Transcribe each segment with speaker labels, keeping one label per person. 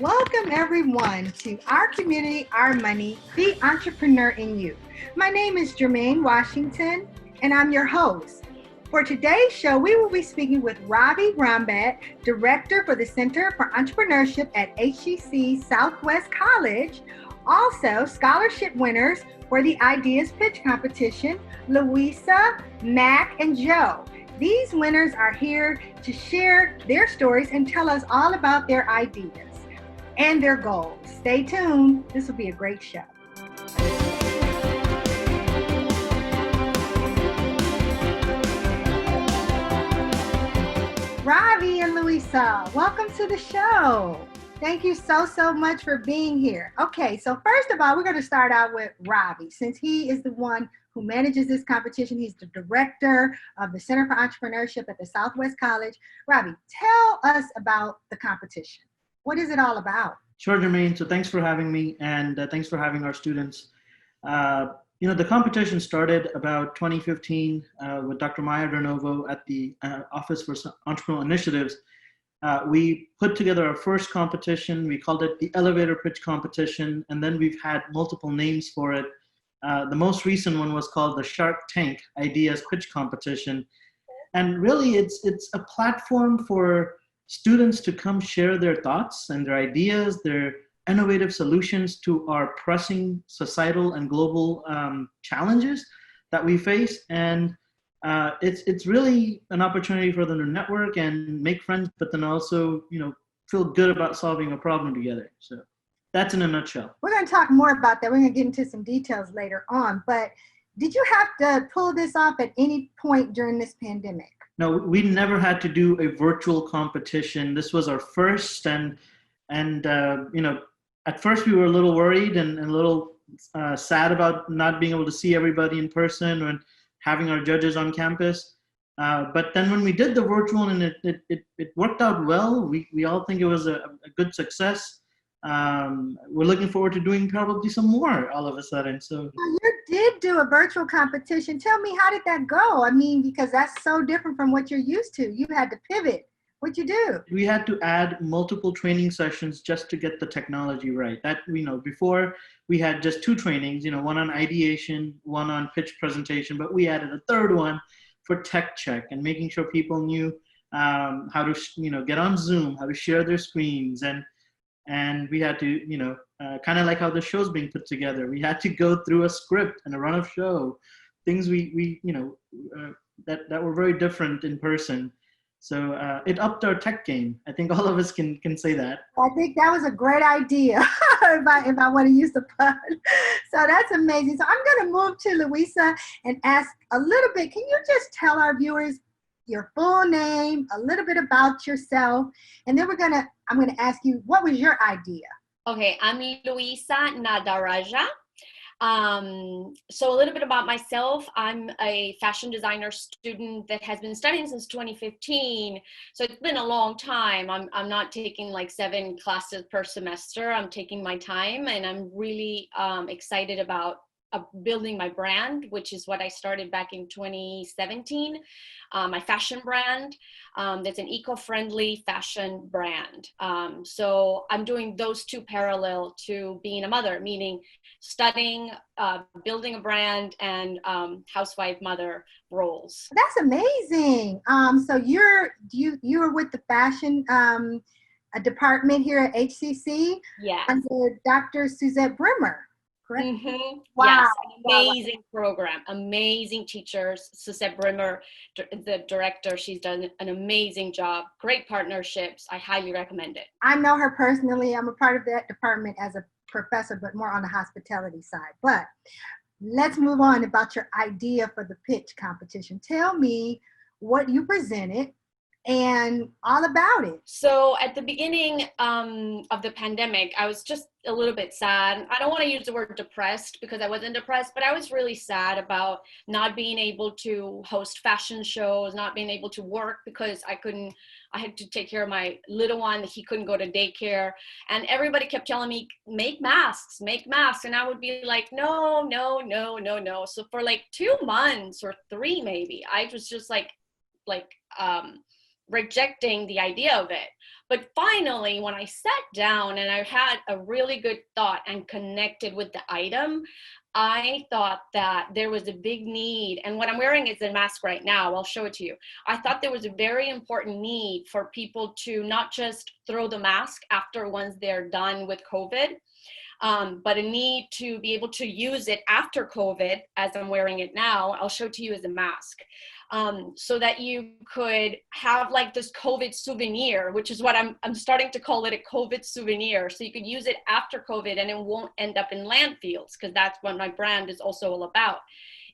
Speaker 1: Welcome everyone to Our Community, Our Money, The Entrepreneur in You. My name is Germaine Washington and I'm your host. For today's show, we will be speaking with Ravi Brahmbhatt, Director for the Center for Entrepreneurship at HCC Southwest College. Also, scholarship winners for the Ideas Pitch Competition, Luisa, Mac, and Joe. These winners are here to share their stories and tell us all about their ideas and their goals. Stay tuned. This will be a great show. Ravi and Luisa, welcome to the show. Thank you so much for being here. Okay, so first of all, we're going to start out with Ravi, since he is the one who manages this competition. He's the director of the Center for Entrepreneurship at the Southwest College. Ravi, tell us about the competition. What is it all about?
Speaker 2: Sure, Germaine. So thanks for having me, and thanks for having our students. The competition started about 2015 with Dr. Maya Dernovo at the Office for Entrepreneurial Initiatives. We put together our first competition. We called it the Elevator Pitch Competition, and then we've had multiple names for it. The most recent one was called the Shark Tank Ideas Pitch Competition. And really, it's a platform for students to come share their thoughts and their ideas, their innovative solutions to our pressing societal and global challenges that we face. And it's really an opportunity for them to network and make friends, but then also, feel good about solving a problem together. So that's in a nutshell.
Speaker 1: We're going to talk more about that. We're going to get into some details later on. But did you have to pull this off at any point during this pandemic?
Speaker 2: No, we never had to do a virtual competition. This was our first, and at first we were a little worried and a little sad about not being able to see everybody in person and having our judges on campus. But then when we did the virtual and it worked out well, we all think it was a good success. We're looking forward to doing probably some more all of a sudden. So
Speaker 1: you did do a virtual competition. Tell me, how did that go? I mean, because that's so different from what you're used to. You had to pivot. What'd you do?
Speaker 2: We had to add multiple training sessions just to get the technology right. That, before we had just two trainings, one on ideation, one on pitch presentation, but we added a third one for tech check and making sure people knew how to, get on Zoom, how to share their screens. And we had to, kind of like how the show's being put together. We had to go through a script and a run of show, things that were very different in person. So it upped our tech game. I think all of us can say that.
Speaker 1: I think that was a great idea, if I want to use the pun. So that's amazing. So I'm going to move to Luisa and ask a little bit. Can you just tell our viewers your full name, a little bit about yourself, and then I'm going to ask you, what was your idea?
Speaker 3: Okay, I'm Luisa Nadarajah. So a little bit about myself. I'm a fashion designer student that has been studying since 2015. So it's been a long time. I'm not taking like 7 classes per semester. I'm taking my time, and I'm really excited about building my brand, which is what I started back in 2017. My fashion brand, that's an eco-friendly fashion brand. So I'm doing those two parallel to being a mother, meaning studying, building a brand, and housewife mother roles.
Speaker 1: That's amazing. So you were with the fashion department here at HCC?
Speaker 3: Yes.
Speaker 1: Under Dr. Suzette Brimmer. Correct?
Speaker 3: Mm-hmm.
Speaker 1: Wow.
Speaker 3: Yes, amazing program, amazing teachers. Suzette Brimmer, the director, she's done an amazing job. Great partnerships. I highly recommend it.
Speaker 1: I know her personally. I'm a part of that department as a professor, but more on the hospitality side. But let's move on about your idea for the pitch competition. Tell me what you presented and all about it.
Speaker 3: So at the beginning of the pandemic, I was just a little bit sad. I don't want to use the word depressed because I wasn't depressed, but I was really sad about not being able to host fashion shows, not being able to work because I had to take care of my little one. He couldn't go to daycare. And everybody kept telling me, make masks. And I would be like, no. So for like 2 months or 3 maybe, I was just like rejecting the idea of it. But finally, when I sat down and I had a really good thought and connected with the item, I thought that there was a big need, and what I'm wearing is a mask right now. I'll show it to you. I thought there was a very important need for people to not just throw the mask after once they're done with COVID, but a need to be able to use it after COVID, as I'm wearing it now. I'll show it to you as a mask. So that you could have like this COVID souvenir, which is what I'm starting to call it, a COVID souvenir. So you could use it after COVID and it won't end up in landfills, because that's what my brand is also all about.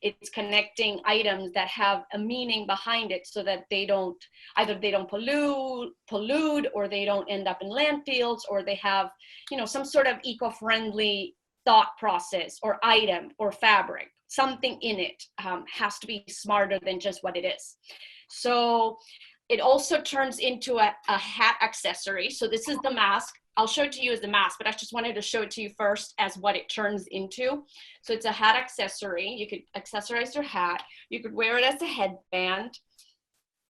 Speaker 3: It's connecting items that have a meaning behind it so that they don't, either they don't pollute, or they don't end up in landfills, or they have, you know, some sort of eco-friendly thought process or item or fabric. Something in it has to be smarter than just what it is. So it also turns into a hat accessory. So this is the mask. I'll show it to you as the mask, but I just wanted to show it to you first as what it turns into. So it's a hat accessory. You could accessorize your hat. You could wear it as a headband.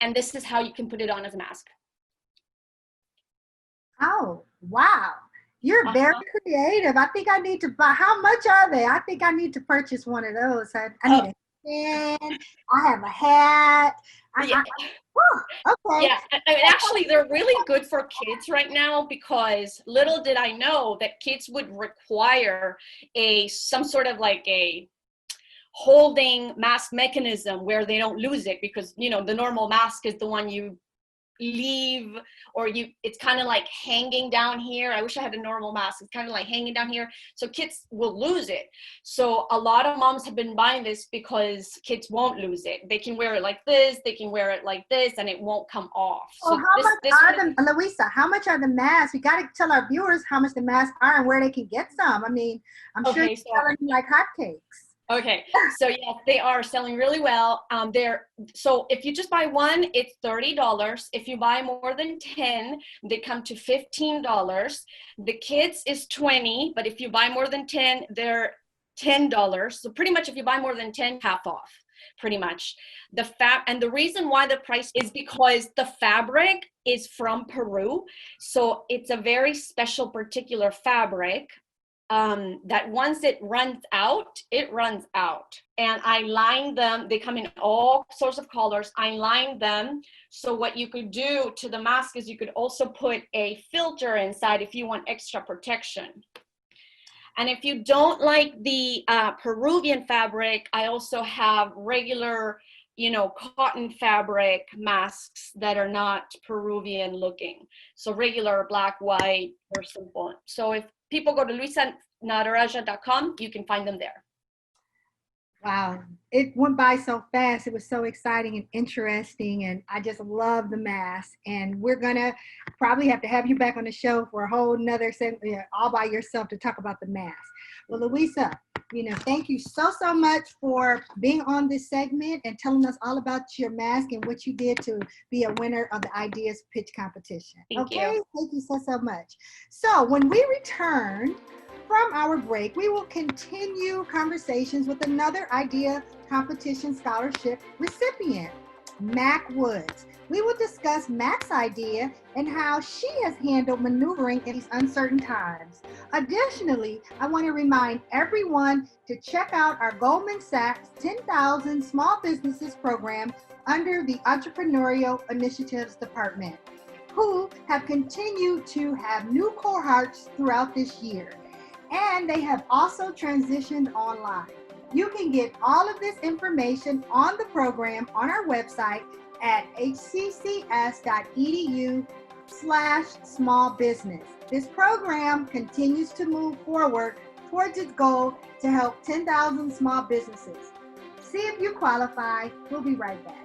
Speaker 3: And this is how you can put it on as a mask.
Speaker 1: Oh, wow. You're very creative. I think I need to buy. How much are they? I think I need to purchase one of those. I need a pen. I have a hat. Okay.
Speaker 3: Yeah, and actually they're really good for kids right now, because little did I know that kids would require some sort of like a holding mask mechanism where they don't lose it, because, you know, the normal mask is the one you leave, or it's kind of like hanging down here. I wish I had a normal mask. It's kind of like hanging down here, so kids will lose it. So a lot of moms have been buying this because kids won't lose it. They can wear it like this, they can wear it like this, and it won't come off.
Speaker 1: So Luisa, how much are the masks? We got to tell our viewers how much the masks are and where they can get some. I mean, I'm sure you're selling them like hotcakes.
Speaker 3: Okay, so yes, they are selling really well. So if you just buy one, it's $30. If you buy more than 10, they come to $15. The kids is $20, but if you buy more than 10, they're $10. So pretty much if you buy more than 10, half off, pretty much. And the reason why the price is because the fabric is from Peru. So it's a very special particular fabric. That once it runs out, it runs out. And I line them, they come in all sorts of colors. I line them. So what you could do to the mask is you could also put a filter inside if you want extra protection. And if you don't like the Peruvian fabric, I also have regular, you know, cotton fabric masks that are not Peruvian looking. So regular black, white, or simple. So if people go to luisa.nadarajah.com, you can find them there.
Speaker 1: Wow, it went by so fast. It was so exciting and interesting, and I just love the mask. And we're gonna probably have to have you back on the show for a whole nother segment, all by yourself, to talk about the mask. Well, Luisa, you know, thank you so much for being on this segment and telling us all about your mask and what you did to be a winner of the Ideas Pitch Competition.
Speaker 3: Thank you.
Speaker 1: Thank you so much. So when we return from our break, we will continue conversations with another Idea Competition Scholarship recipient, Mac Woods. We will discuss Mac's idea and how she has handled maneuvering in these uncertain times. Additionally, I want to remind everyone to check out our Goldman Sachs 10,000 Small Businesses program under the Entrepreneurial Initiatives Department, who have continued to have new cohorts throughout this year. And they have also transitioned online. You can get all of this information on the program on our website at hccs.edu/smallbusiness. This program continues to move forward towards its goal to help 10,000 small businesses. See if you qualify. We'll be right back.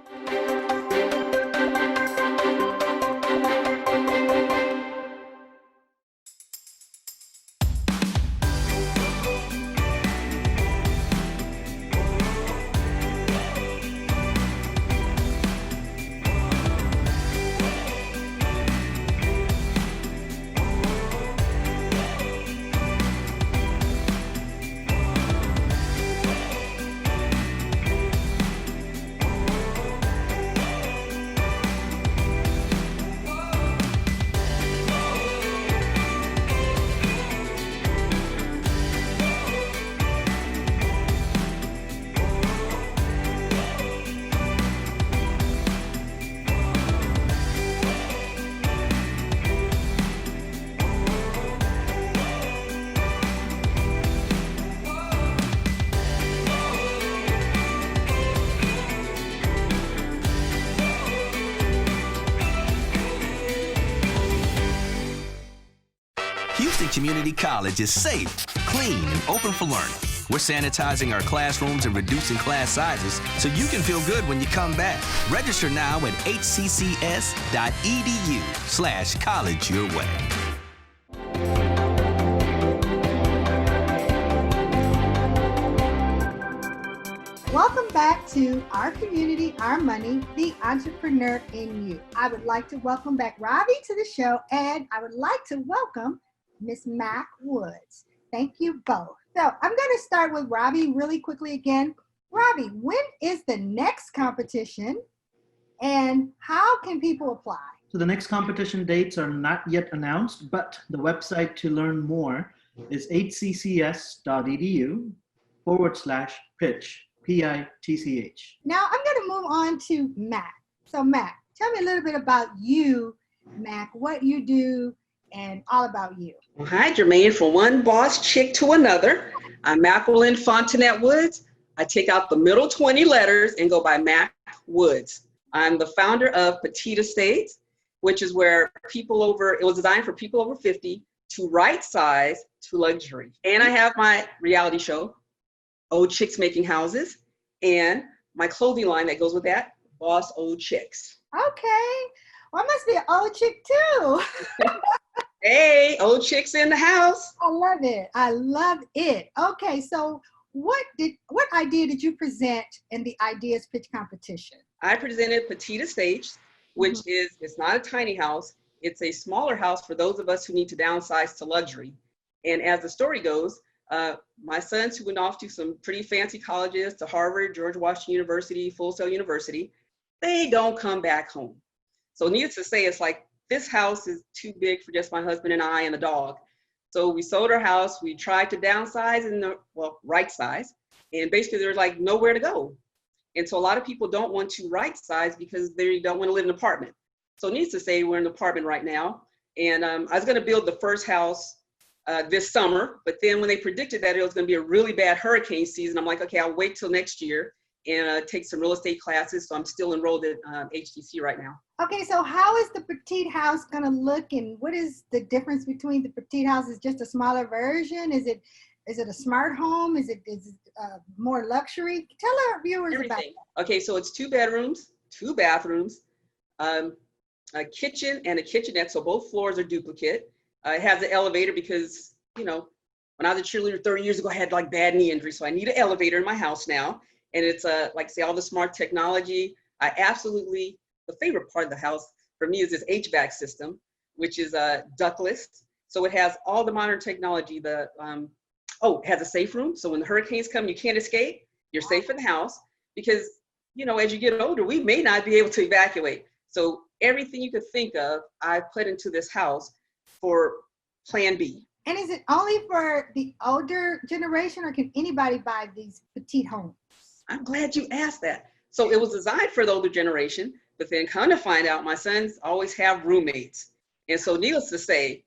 Speaker 4: Houston Community College is safe, clean, and open for learning. We're sanitizing our classrooms and reducing class sizes so you can feel good when you come back. Register now at hccs.edu/college your way.
Speaker 1: Welcome back to Our Community, Our Money, the Entrepreneur in You. I would like to welcome back Ravi to the show, and I would like to welcome Miss Mac Woods. Thank you both. So I'm going to start with Ravi really quickly again. Ravi, when is the next competition and how can people apply?
Speaker 2: So the next competition dates are not yet announced, but the website to learn more is hccs.edu/pitch, P-I-T-C-H.
Speaker 1: Now I'm going to move on to Mac. So Mac, tell me a little bit about you, Mac, what you do, and all about you.
Speaker 5: Well, hi, Germaine. From one boss chick to another, I'm Macqueline Fontenette Woods. I take out the middle 20 letters and go by Mac Woods. I'm the founder of Petite Estates, which is where it was designed for people over 50 to right size to luxury. And I have my reality show, Old Chicks Making Houses, and my clothing line that goes with that, Boss Old Chicks.
Speaker 1: Okay. Well, I must be an old chick too.
Speaker 5: Hey, old chicks in the house.
Speaker 1: I love it. I love it. Okay, so what idea did you present in the Ideas Pitch competition?
Speaker 5: I presented Petite Estates, which it's not a tiny house. It's a smaller house for those of us who need to downsize to luxury. And as the story goes, my sons who went off to some pretty fancy colleges, to Harvard, George Washington University, Full Sail University, they don't come back home. So needless to say, it's like, this house is too big for just my husband and I and the dog. So we sold our house. We tried to downsize and right size. And basically there was like nowhere to go. And so a lot of people don't want to right size because they don't want to live in an apartment. So needless to say, we're in an apartment right now. And I was going to build the first house this summer. But then when they predicted that it was going to be a really bad hurricane season, I'm like, okay, I'll wait till next year and take some real estate classes. So I'm still enrolled at HTC right now.
Speaker 1: Okay, so how is the Petite House going to look, and what is the difference between the Petite House? Is just a smaller version? Is it a smart home? Is it more luxury? Tell our viewers
Speaker 5: Everything.
Speaker 1: about that.
Speaker 5: Okay, so it's 2 bedrooms, 2 bathrooms, a kitchen and a kitchenette. So both floors are duplicate. It has an elevator because, when I was a cheerleader 30 years ago, I had like bad knee injury. So I need an elevator in my house now. And it's all the smart technology. The favorite part of the house for me is this HVAC system, which is ductless. So it has all the modern technology. It has a safe room. So when the hurricanes come, you can't escape. You're safe in the house because, as you get older, we may not be able to evacuate. So everything you could think of, I put into this house for Plan B.
Speaker 1: And is it only for the older generation, or can anybody buy these petite homes?
Speaker 5: I'm glad you asked that. So it was designed for the older generation, but then come to find out, my sons always have roommates. And so needless to say,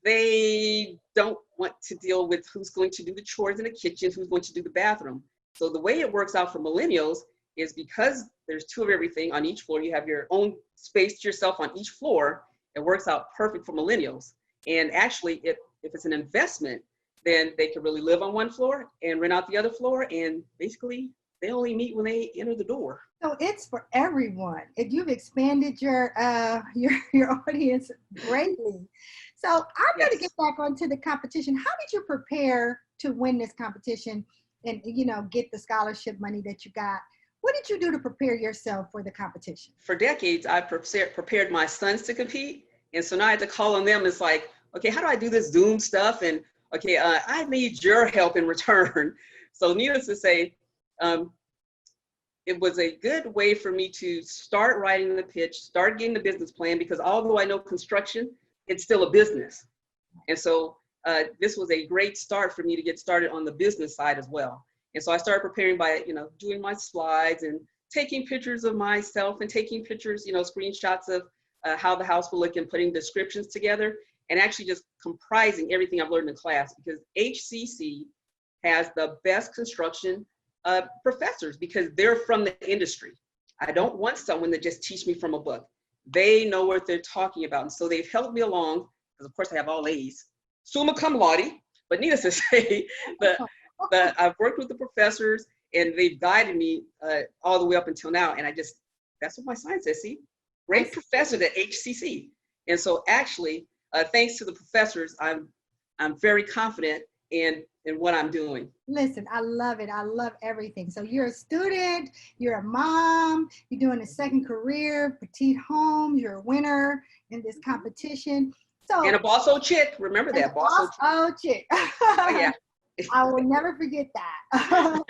Speaker 5: they don't want to deal with who's going to do the chores in the kitchen, who's going to do the bathroom. So the way it works out for millennials is because there's 2 of everything on each floor, you have your own space to yourself on each floor. It works out perfect for millennials. And actually, if it's an investment, then they can really live on one floor and rent out the other floor. And basically, they only meet when they enter the door.
Speaker 1: So it's for everyone. If you've expanded your audience greatly. So I'm going to get back onto the competition. How did you prepare to win this competition and get the scholarship money that you got? What did you do to prepare yourself for the competition?
Speaker 5: For decades, I prepared my sons to compete. And so now I had to call on them. It's like, okay, how do I do this Zoom stuff? And okay, I need your help in return. So needless to say, it was a good way for me to start writing the pitch, start getting the business plan, because although I know construction, it's still a business. And so this was a great start for me to get started on the business side as well. And so I started preparing by, doing my slides and taking pictures of myself and taking pictures, screenshots of how the house will look and putting descriptions together and actually just comprising everything I've learned in class, because HCC has the best construction professors because they're from the industry. I don't want someone to just teach me from a book. They know what they're talking about. And so they've helped me along, because of course I have all A's. summa cum laude, but needless to say, that I've worked with the professors and they've guided me all the way up until now. And that's what my sign says, see? Great professors at HCC. And so actually, thanks to the professors, I'm very confident in what I'm doing.
Speaker 1: Listen, I love it. I love everything. So you're a student, you're a mom, you're doing a second career, Petite Home, you're a winner in this competition. So
Speaker 5: and a bosso chick, remember that, bosso
Speaker 1: chick.
Speaker 5: Oh, yeah.
Speaker 1: I will never forget that.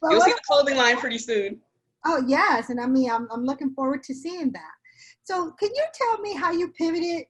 Speaker 5: You'll see the clothing line pretty soon.
Speaker 1: Oh yes, and I mean, I'm looking forward to seeing that. So can you tell me how you pivoted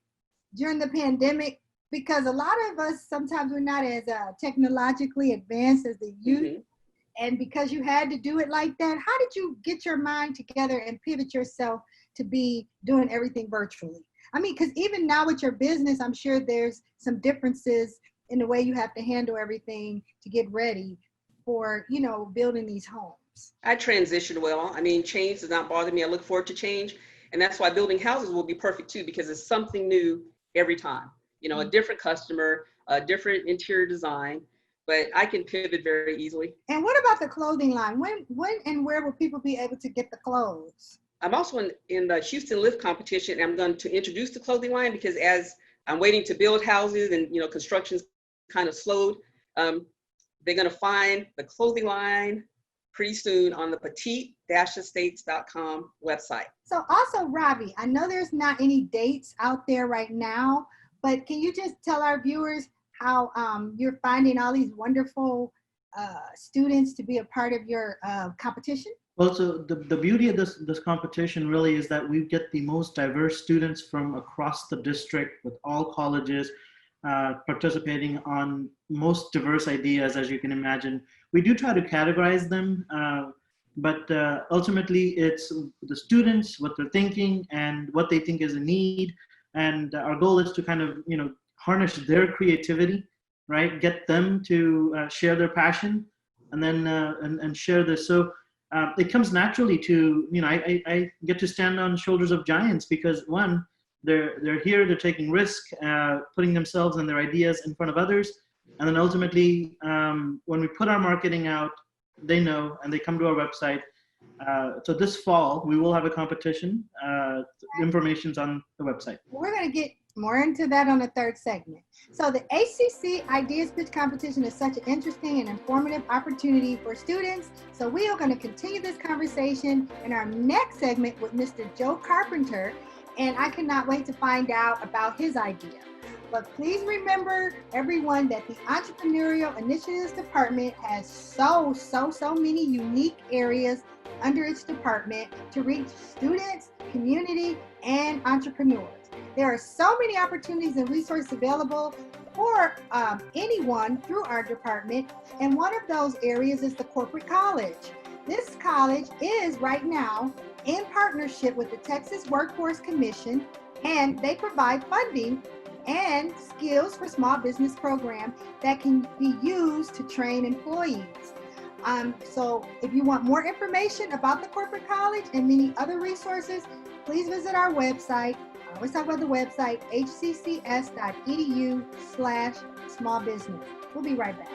Speaker 1: during the pandemic? Because a lot of us, sometimes we're not as technologically advanced as the youth. Mm-hmm. And because you had to do it like that, how did you get your mind together and pivot yourself to be doing everything virtually? I mean, because even now with your business, I'm sure there's some differences in the way you have to handle everything to get ready for, building these homes.
Speaker 5: I transitioned well. I mean, change does not bother me. I look forward to change. And that's why building houses will be perfect too, because it's something new every time. A different customer, a different interior design, but I can pivot very easily.
Speaker 1: And what about the clothing line? When and where will people be able to get the clothes?
Speaker 5: I'm also in the Houston Lift competition. And I'm going to introduce the clothing line because as I'm waiting to build houses and, construction's kind of slowed, they're going to find the clothing line pretty soon on the petite-estates.com website.
Speaker 1: So also, Ravi, I know there's not any dates out there right now, but can you just tell our viewers how you're finding all these wonderful students to be a part of your competition?
Speaker 2: Well, so the beauty of this competition really is that we get the most diverse students from across the district with all colleges participating on most diverse ideas, as you can imagine. We do try to categorize them, but ultimately it's the students, what they're thinking and what they think is a need. And our goal is to kind of, harness their creativity, right? Get them to share their passion and then and share this. So it comes naturally to, I get to stand on shoulders of giants because one, they're here, they're taking risk, putting themselves and their ideas in front of others. And then ultimately, when we put our marketing out, they know and they come to our website. So this fall, we will have a competition. Information's on the website.
Speaker 1: We're going to get more into that on the third segment. So the HCC Ideas Pitch Competition is such an interesting and informative opportunity for students. So we are going to continue this conversation in our next segment with Mr. Joe Carpenter. And I cannot wait to find out about his idea. But please remember, everyone, that the Entrepreneurial Initiatives Department has so many unique areas under its department to reach students, community, and entrepreneurs. There are so many opportunities and resources available for anyone through our department, and one of those areas is the corporate college. This college is right now in partnership with the Texas Workforce Commission, and they provide funding and skills for small business program that can be used to train employees. So if you want more information about the corporate college and many other resources, please visit our website. I always talk about the website, hccs.edu/smallbusiness. We'll be right back.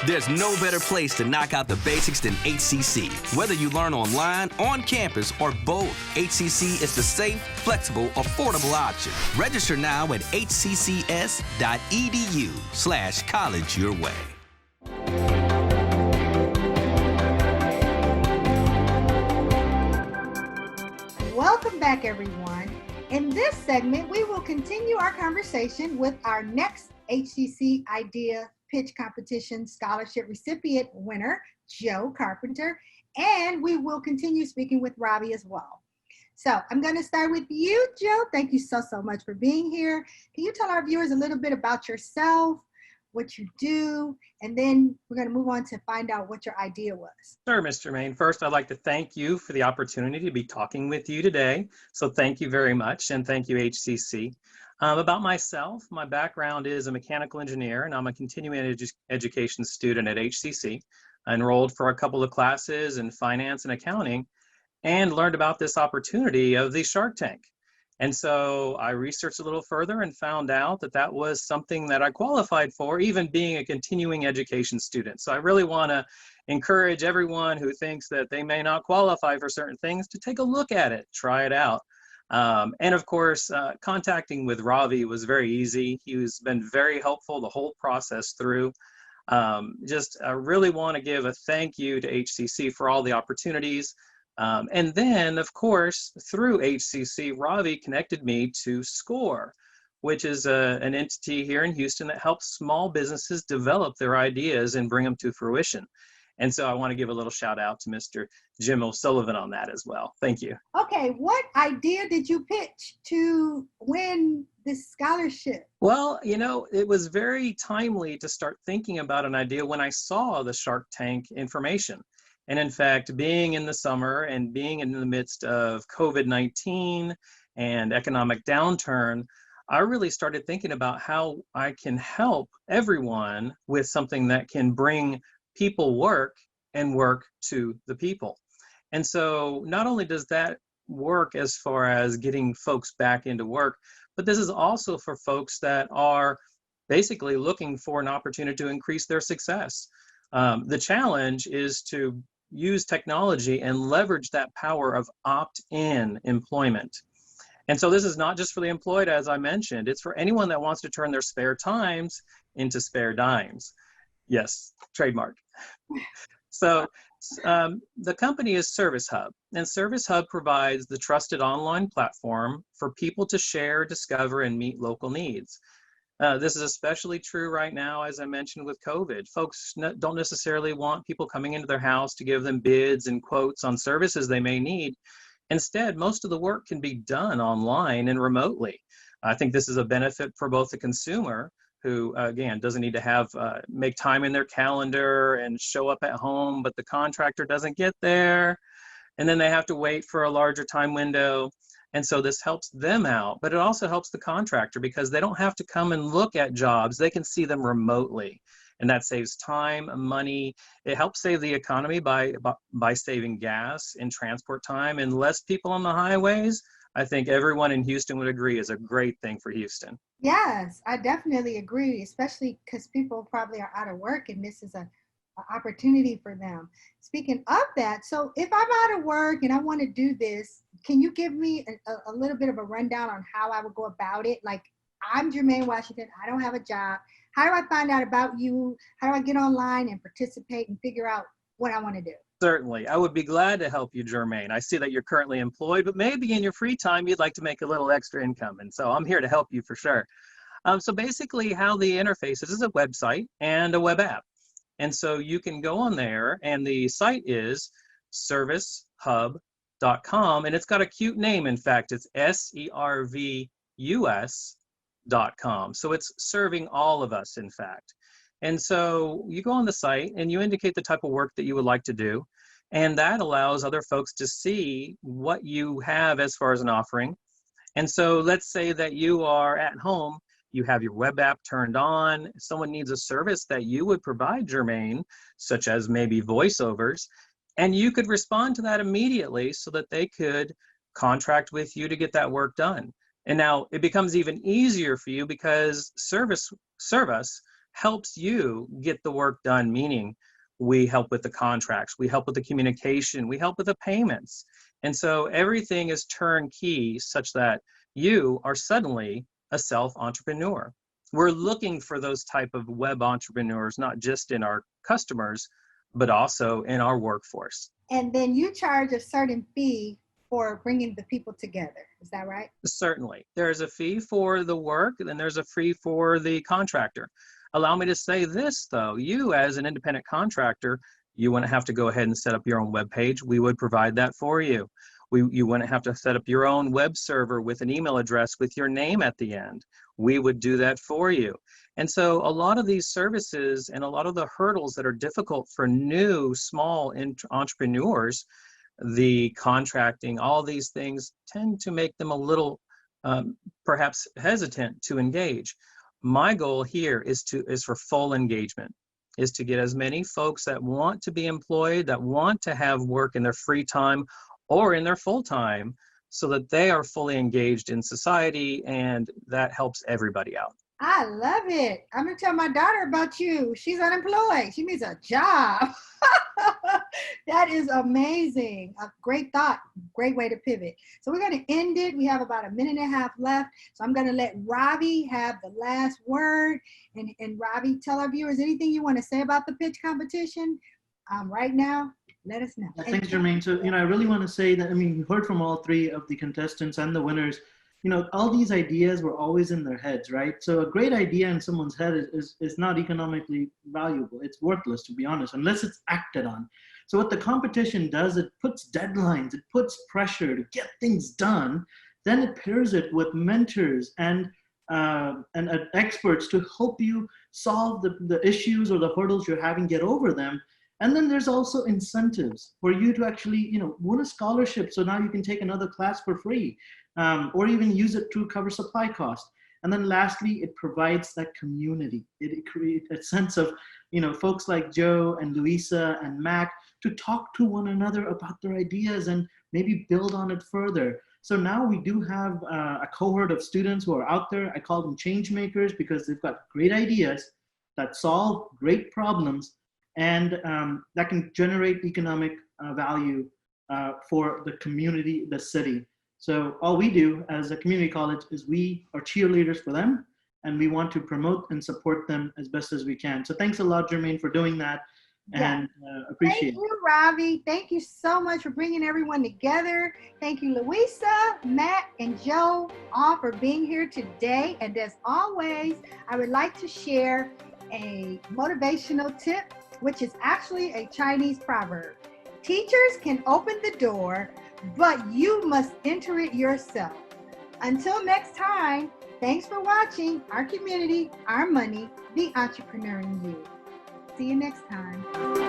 Speaker 4: There's no better place to knock out the basics than HCC. Whether you learn online, on campus, or both, HCC is the safe, flexible, affordable option. Register now at hccs.edu/college your way.
Speaker 1: Welcome back, everyone. In this segment, we will continue our conversation with our next HCC Idea Pitch Competition Scholarship recipient winner, Joe Carpenter, and we will continue speaking with Ravi as well. So I'm going to start with you, Jill. Thank you so much for being here. Can you tell our viewers a little bit about yourself, what you do, and then we're going to move on to find out what your idea was.
Speaker 6: Sure, Ms. Germaine. First, I'd like to thank you for the opportunity to be talking with you today. So thank you very much, and thank you, HCC. About myself, my background is a mechanical engineer, and I'm a continuing education student at HCC. I enrolled for a couple of classes in finance and accounting and learned about this opportunity of the Shark Tank. And so I researched a little further and found out that that was something that I qualified for, even being a continuing education student. So I really want to encourage everyone who thinks that they may not qualify for certain things to take a look at it, try it out. And of course, contacting with Ravi was very easy. He's been very helpful the whole process through. I really want to give a thank you to HCC for all the opportunities. And then, of course, through HCC, Ravi connected me to SCORE, which is an entity here in Houston that helps small businesses develop their ideas and bring them to fruition. And so I want to give a little shout out to Mr. Jim O'Sullivan on that as well. Thank you.
Speaker 1: Okay, what idea did you pitch to win this scholarship?
Speaker 6: Well, you know, it was very timely to start thinking about an idea when I saw the Shark Tank information. And in fact, being in the summer and being in the midst of COVID-19 and economic downturn, I really started thinking about how I can help everyone with something that can bring people work and work to the people. And so not only does that work as far as getting folks back into work, but this is also for folks that are basically looking for an opportunity to increase their success. The challenge is to use technology and leverage that power of opt-in employment. And so this is not just for the employed, as I mentioned, it's for anyone that wants to turn their spare times into spare dimes. Yes, trademark. So the company is Service Hub, and Service Hub provides the trusted online platform for people to share, discover, and meet local needs. This is especially true right now, as I mentioned, with COVID. Folks don't necessarily want people coming into their house to give them bids and quotes on services they may need. Instead, most of the work can be done online and remotely. I think this is a benefit for both the consumer, who, again, doesn't need to have make time in their calendar and show up at home, but the contractor doesn't get there, and then they have to wait for a larger time window. And so this helps them out, but it also helps the contractor because they don't have to come and look at jobs. They can see them remotely, and that saves time, money. It helps save the economy by saving gas and transport time and less people on the highways. I think everyone in Houston would agree is a great thing for Houston.
Speaker 1: Yes, I definitely agree, especially because people probably are out of work and this is an opportunity for them. Speaking of that, so if I'm out of work and I want to do this, can you give me a little bit of a rundown on how I would go about it? Like, I'm Germaine Washington, I don't have a job. How do I find out about you? How do I get online and participate and figure out what I want to do?
Speaker 6: Certainly. I would be glad to help you, Germaine. I see that you're currently employed, but maybe in your free time, you'd like to make a little extra income. And so I'm here to help you for sure. So basically how the interface is a website and a web app. And so you can go on there, and the site is servicehub.com, and it's got a cute name. In fact, it's SERVUS.com. So it's serving all of us, in fact. And so you go on the site and you indicate the type of work that you would like to do. And that allows other folks to see what you have as far as an offering. And so let's say that you are at home, you have your web app turned on. If someone needs a service that you would provide, Germaine, such as maybe voiceovers, and you could respond to that immediately so that they could contract with you to get that work done. And now it becomes even easier for you because Service helps you get the work done, meaning we help with the contracts, we help with the communication, we help with the payments. And so everything is turnkey such that you are suddenly a self-entrepreneur. We're looking for those type of web entrepreneurs, not just in our customers, but also in our workforce.
Speaker 1: And then you charge a certain fee for bringing the people together. Is that right?
Speaker 6: Certainly. There's a fee for the work, and then there's a fee for the contractor. Allow me to say this, though. You, as an independent contractor, you wouldn't have to go ahead and set up your own web page. We would provide that for you. You wouldn't have to set up your own web server with an email address with your name at the end. We would do that for you. And so a lot of these services and a lot of the hurdles that are difficult for new, small entrepreneurs, the contracting, all these things tend to make them a little perhaps hesitant to engage. My goal here is for full engagement, is to get as many folks that want to be employed, that want to have work in their free time or in their full time, so that they are fully engaged in society, and that helps everybody out.
Speaker 1: I love it. I'm going to tell my daughter about you. She's unemployed. She needs a job. That is amazing. A great thought. Great way to pivot. So we're going to end it. We have about a minute and a half left. So I'm going to let Ravi have the last word. And Ravi, tell our viewers anything you want to say about the pitch competition right now. Let us know.
Speaker 2: Thanks, Germaine. So, I really want to say that, we heard from all three of the contestants and the winners. All these ideas were always in their heads, right? So a great idea in someone's head is not economically valuable. It's worthless, to be honest, unless it's acted on. So what the competition does, it puts deadlines, it puts pressure to get things done. Then it pairs it with mentors and experts to help you solve the issues or the hurdles you're having, get over them. And then there's also incentives for you to actually, win a scholarship. So now you can take another class for free, or even use it to cover supply cost. And then lastly, it provides that community. It creates a sense of, folks like Joe and Luisa and Mac to talk to one another about their ideas and maybe build on it further. So now we do have a cohort of students who are out there. I call them change makers because they've got great ideas that solve great problems, and that can generate economic value for the community, the city. So all we do as a community college is we are cheerleaders for them, and we want to promote and support them as best as we can. So thanks a lot, Germaine, for doing that, and appreciate it.
Speaker 1: Thank you, Ravi. Thank you so much for bringing everyone together. Thank you, Luisa, Matt, and Joe, all for being here today. And as always, I would like to share a motivational tip, which is actually a Chinese proverb. Teachers can open the door, but you must enter it yourself. Until next time, thanks for watching Our Community, Our Money, the Entrepreneur in You. See you next time.